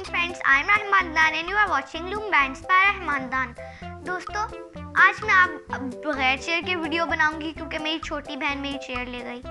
Assalamualaikum friends, I am Rahman Dan and you are watching Loom Bands by Rahman Dan। दोस्तों, आज मैं आप बगैर चेयर के वीडियो बनाऊंगी क्योंकि मेरी छोटी बहन मेरी चेयर ले गई।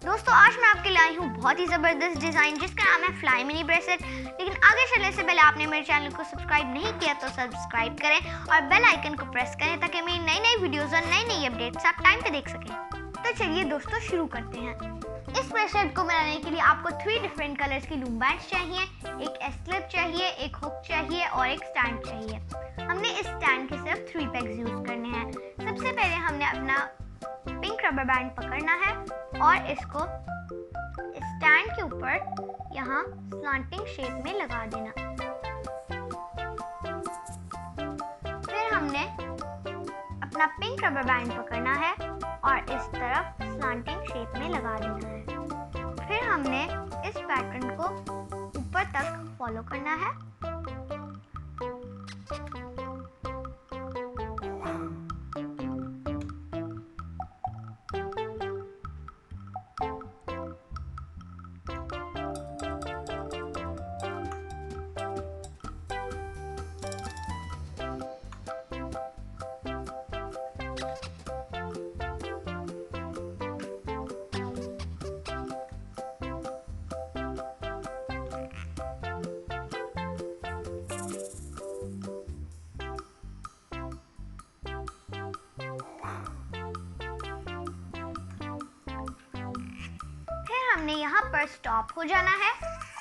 दोस्तों, आज मैं आपके लाई हूँ बहुत ही ज़बरदस्त डिज़ाइन जिसका नाम है फ्लाई मिनी ब्रेसलेट। लेकिन आगे चलने से पहले आपने मेरे चैनल को सब्सक्राइब नहीं किया तो सब्सक्राइब करें और बेल आइकन को प्रेस करें ताकि मेरी नई नई वीडियोज़ और नई नई अपडेट्स आप टाइम पे देख सकें। तो चलिए दोस्तों शुरू करते हैं। इस ब्रेसलेट को बनाने के लिए आपको 3 डिफरेंट कलर्स की लूम बैंड्स चाहिए, एक एस क्लिप चाहिए, एक हुक चाहिए और एक स्टैंड चाहिए। हमने इस स्टैंड के सिर्फ 3 पेग्स यूज करने हैं। सबसे पहले हमने अपना पिंक रबर बैंड पकड़ना है और इसको स्टैंड के ऊपर यहाँ स्लांटिंग शेप में लगा देना। फिर हमने अपना पिंक रबर बैंड पकड़ना है और इस तरफ स्लांटिंग शेप में लगा देना है। फिर हमने इस पैटर्न को ऊपर तक फॉलो करना है। हमने यहाँ पर स्टॉप हो जाना है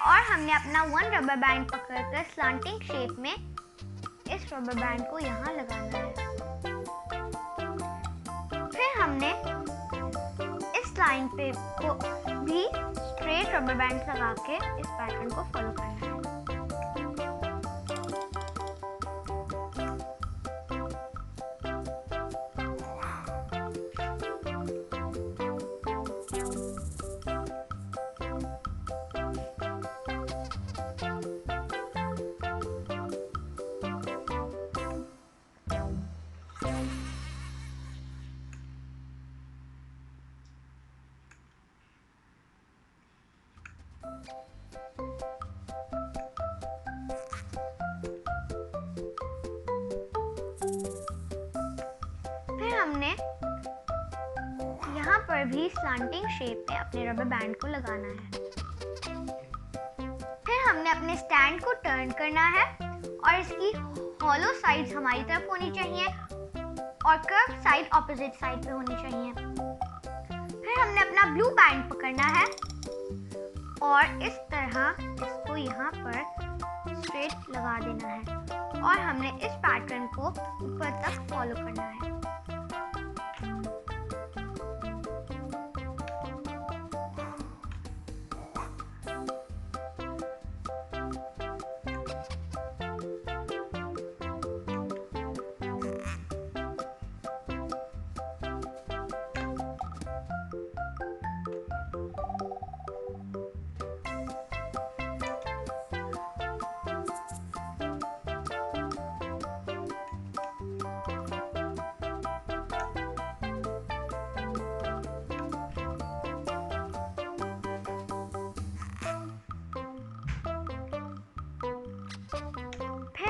और हमने अपना 1 रबर बैंड पकड़कर स्लांटिंग शेप में इस रबर बैंड को यहाँ लगाना है। फिर हमने इस लाइन पे को भी स्ट्रेट रबर बैंड लगा के इस पैटर्न को फॉलो करना है। फिर हमने यहाँ पर भी स्लांटिंग शेप में अपने रबर बैंड को लगाना है। फिर हमने अपने स्टैंड को टर्न करना है और इसकी हॉलो साइड्स हमारी तरफ होनी चाहिए और कर्व साइड ऑपोजिट साइड पे होनी चाहिए। फिर हमने अपना ब्लू बैंड पकड़ना है और इस तरह इसको यहाँ पर स्ट्रेट लगा देना है और हमने इस पैटर्न को ऊपर तक फॉलो करना है।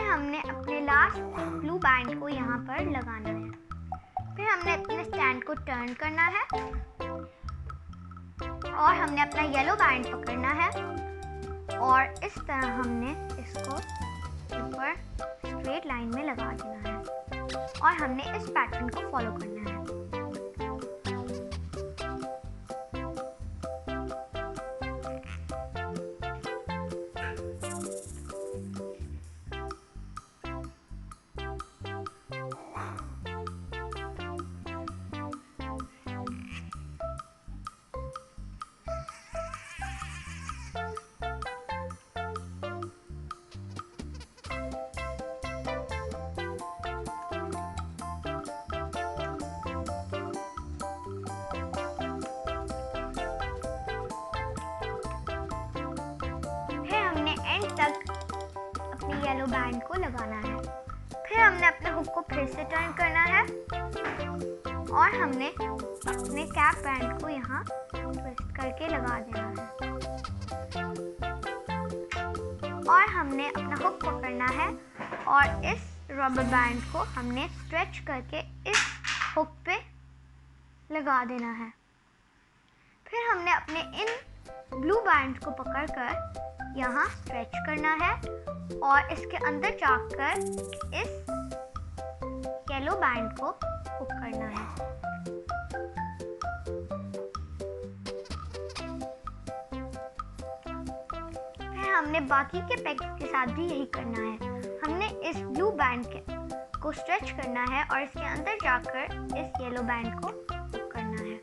हमने अपने लास्ट ब्लू बैंड को यहाँ पर लगाना है। फिर हमने अपने स्टैंड को टर्न करना है और हमने अपना येलो बैंड पकड़ना है और इस तरह हमने इसको ऊपर स्ट्रेट लाइन में लगा देना है और हमने इस पैटर्न को फॉलो करना है। तक अपने येलो बैंड को लगाना है। फिर हमने अपने हुक को फिर से टर्न करना है और हमने अपने कैप बैंड को यहाँ ट्विस्ट करके लगा देना है। हमने अपना हुक पकड़ना है और इस रबर बैंड को हमने स्ट्रेच करके इस हुक पे लगा देना है। फिर हमने अपने इन ब्लू बैंड को पकड़कर यहाँ स्ट्रेच करना है और इसके अंदर जाकर इस येलो बैंड को हुक करना है। फिर हमने बाकी के पेग्स के साथ भी यही करना है। हमने इस ब्लू बैंड को स्ट्रेच करना है और इसके अंदर जाकर इस येलो बैंड को हुक करना है।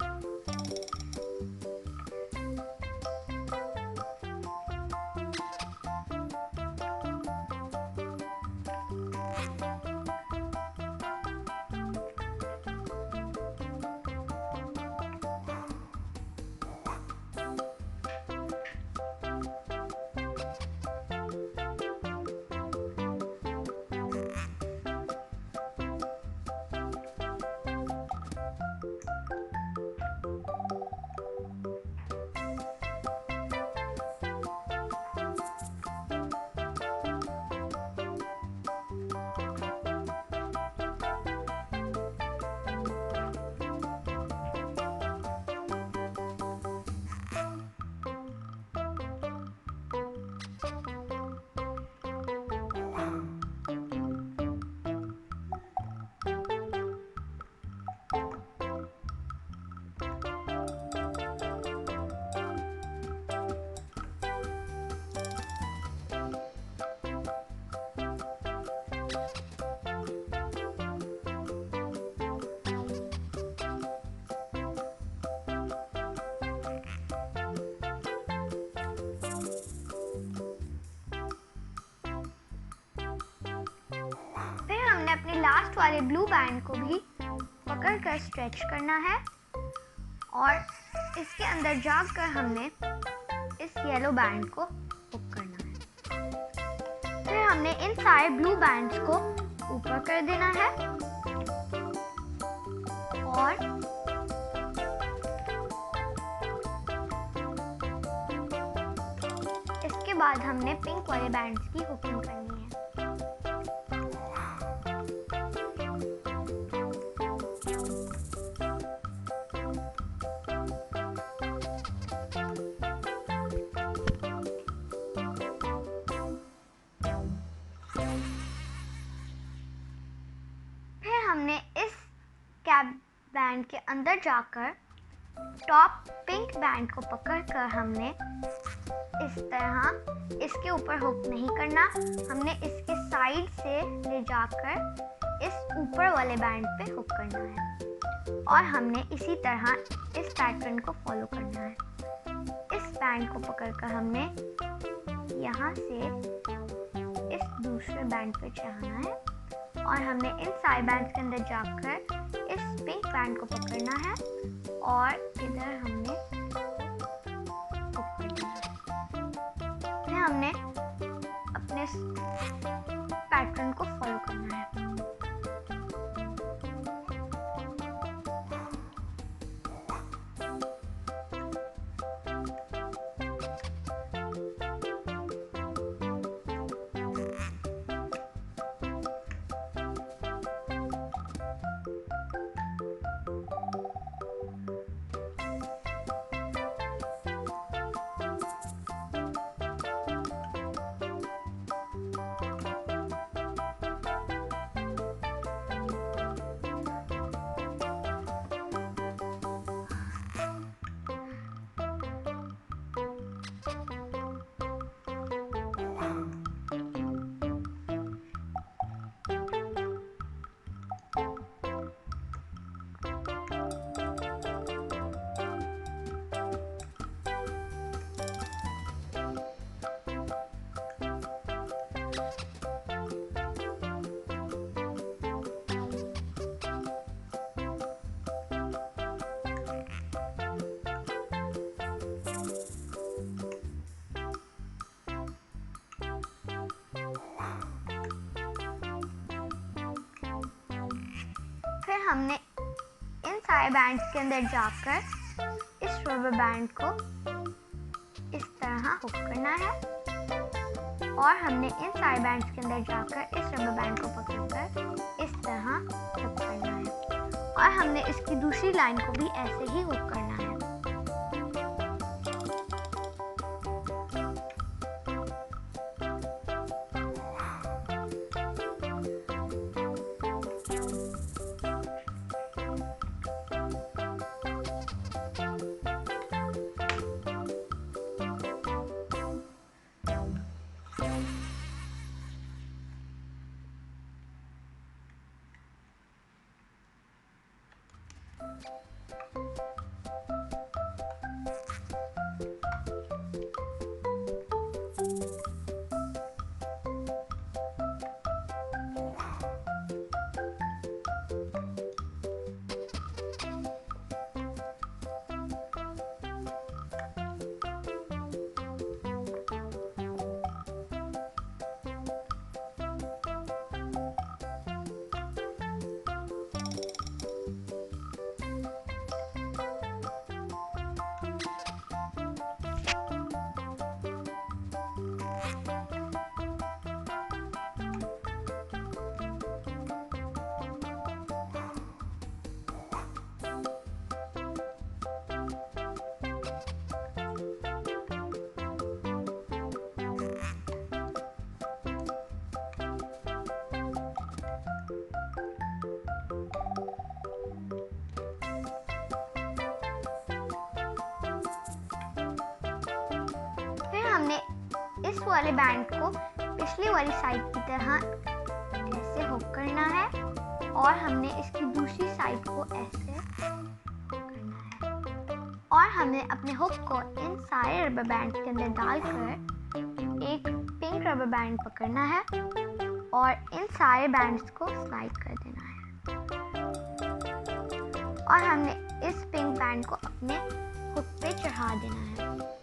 अपने लास्ट वाले ब्लू बैंड को भी पकड़कर स्ट्रेच करना है और इसके अंदर जाकर हमने इस येलो बैंड को हुक करना है। फिर हमने इन सारे ब्लू बैंड्स को ऊपर कर देना है और इसके बाद हमने पिंक वाले बैंड्स की हुकिंग करनी है। हमने इस कैप बैंड के अंदर जाकर टॉप पिंक बैंड को पकड़कर हमने इस तरह इसके ऊपर हुक नहीं करना, हमने इसके साइड से ले जाकर इस ऊपर वाले बैंड पे हुक करना है और हमने इसी तरह इस पैटर्न को फॉलो करना है। इस बैंड को पकड़कर हमने यहाँ से इस दूसरे बैंड पे चढ़ाना है और हमने इन सारे बैंड्स के अंदर जाकर इस पिंक बैंड को पकड़ना है और इधर हमने हुक करना है। फिर हमने अपने पैटर्न को फॉलो करना है। फिर हमने इन सारे बैंड्स के अंदर जाकर इस रबर बैंड को इस तरह हुक करना है और हमने इन सारे बैंड्स के अंदर जाकर इस रबर बैंड को पकड़कर इस तरह हुक करना है और हमने इसकी दूसरी लाइन को भी ऐसे ही हुक करना है। हमने इस वाले बैंड को पिछली वाली साइड की तरह ऐसे हुक करना है और हमने इसकी दूसरी साइड को ऐसे हुक करना है और हमें अपने हुक को इन सारे रबर बैंड के अंदर डालकर एक पिंक रबर बैंड पकड़ना है और इन सारे बैंड्स को स्लाइड कर देना है और हमने इस पिंक बैंड को अपने हुक पे चढ़ा देना है।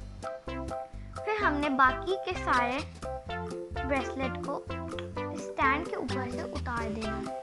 फिर हमने बाकी के सारे ब्रेसलेट को स्टैंड के ऊपर से उतार देना है।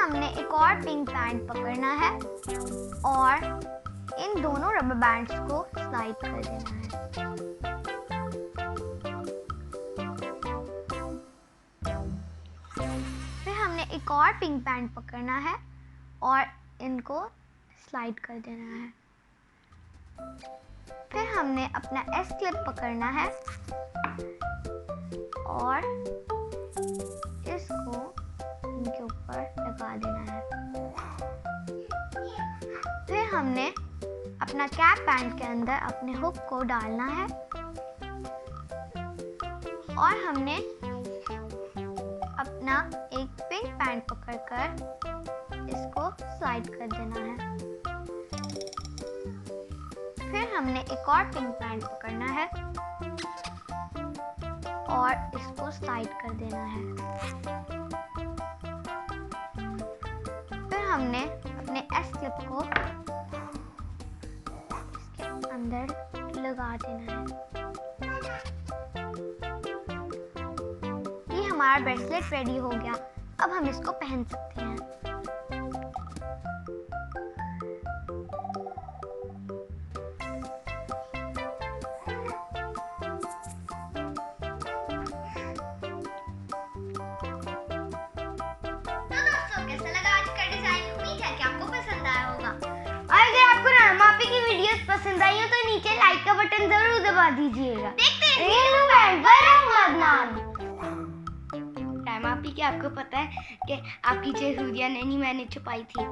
हमने एक और पिंक बैंड पकड़ना है और इन दोनों रबर बैंड्स को स्लाइड कर देना है। फिर हमने एक और पिंक बैंड पकड़ना है और इनको स्लाइड कर देना है। फिर हमने अपना एस क्लिप पकड़ना है और इसको इनके ऊपर लगा देना है। फिर हमने अपना कैप बैंड के अंदर अपने हुक को डालना है और हमने अपना एक पिंक बैंड पकड़कर इसको स्लाइड कर देना है। फिर हमने एक और पिंक बैंड पकड़ना है और इसको स्लाइड कर देना है। फिर हमने अपने एस क्लिप को इसके अंदर लगा देना है। ये हमारा ब्रेसलेट रेडी हो गया। अब हम इसको पहन सकते हैं। पसंद आई हो तो नीचे लाइक का बटन जरूर दबा दीजिएगा। देखते हैं आपको पता है कि आपकी चेहूरिया नैनी मैंने छुपाई थी।